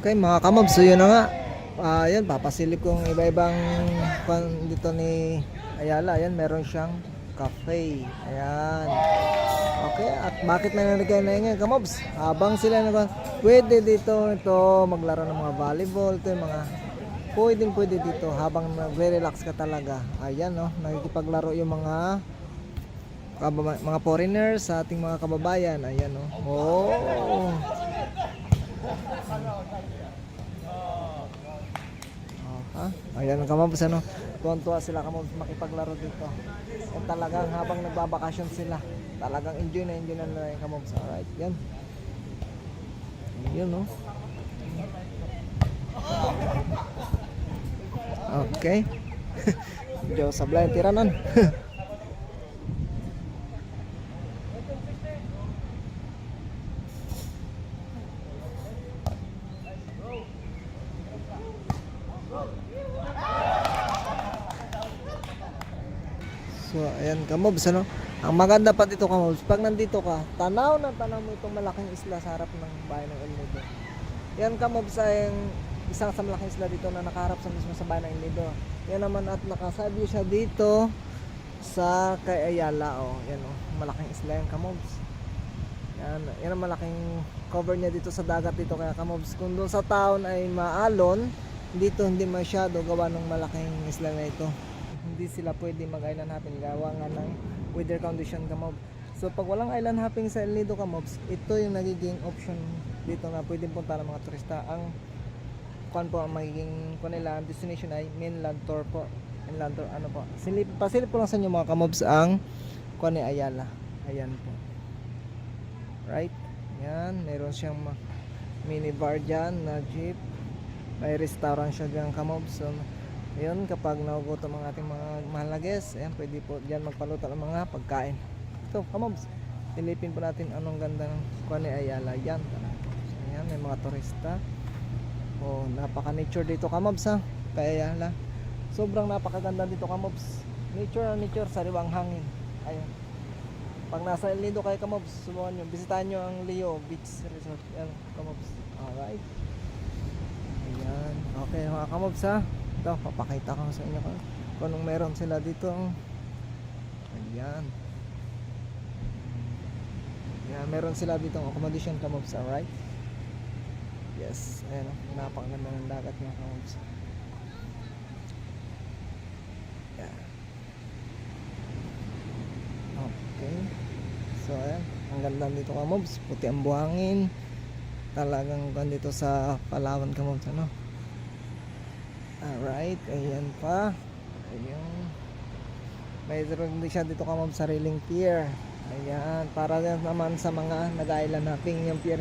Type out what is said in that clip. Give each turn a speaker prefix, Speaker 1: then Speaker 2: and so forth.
Speaker 1: Okay mga kamobs, so yun na nga. Yan, papasilip kong iba-ibang dito ni Ayala. Ayan, meron siyang cafe. Ayan. Okay, at bakit may nalagay na yun kamobs? Habang sila naman, pwede dito ito maglaro ng mga volleyball. Ito yung mga pwede dito habang nagre-relax ka talaga. Ayan, no, nakikipaglaro yung mga foreigners sa ating mga kababayan. Ayan, no. Oh. Ayan ang kamabs, ano, tuwan-tuwa sila kamabs makipaglaro dito. At talagang habang nagbabakasyon sila, talagang enjoy na nila yung kamabs. Alright, yan. Yun, no. Okay. Diyo sablay tiranan. So, ayan kamobs, ano. Ang maganda pa dito kamobs, pag nandito ka, tanaw mo itong malaking isla sa harap ng bayan ng El Nido. Yan kamobs ay isang sa malaking isla dito na nakaharap sa mismo sa bayan ng El Nido. Yan naman at nakasabi siya dito sa kay Ayala, oh. Yan, oh, malaking isla yan kamobs. Yan ang malaking cover niya dito sa dagat dito kaya kamobs. Kung doon sa town ay maalon, dito hindi masyado gawa ng malaking isla na ito. Hindi sila pwede mag-island hopping gawa nga ng weather condition kamobs. So pag walang island hopping sa El Nido kamobs, ito yung nagiging option dito na pwedeng punta ng mga turista. Ang ang magiging nila destination ay mainland tour po. Mainland tour ano po. Pasilip ko lang sa inyo mga kamobs ang ni Ayala. Ayan po. Right? Yan, meron siyang mini bar dyan na jeep. May restaurant siya dyan kamobs. So ayun, kapag nagugutom ang ating mga mahal na guests, ayan, pwede po dyan magpaluto ng mga pagkain. Ito, kamobs, silipin po natin anong ganda ng ni Ayala. Yan, ayan, may mga turista. Oh, napaka nature dito kamobs, ha, kay Ayala. Sobrang napakaganda dito kamobs. Nature, sariwang hangin. Ayun. Pag nasa El Nido kayo kamobs, subukan nyo, bisitahin nyo ang Leo Beach Resort. Yan, kamobs. Alright. Ayan, okay mga kamobs, ha. Ito, papakita ko sa inyo kung anong meron sila dito. Ayan. Ayan, meron sila dito ang accommodation kamobs, alright? Yes, ayan o, napakaganda ng dagat mga kamobs. Ayan. Okay. So ayan, ang ganda dito kamobs, puti ang buhangin. Talagang gandito sa Palawan kamobs, ano? Alright, ayan pa. Ayun. Mayroon din siya dito kamobs sariling pier. Ayan, para naman sa mga nag-island hopping yung pier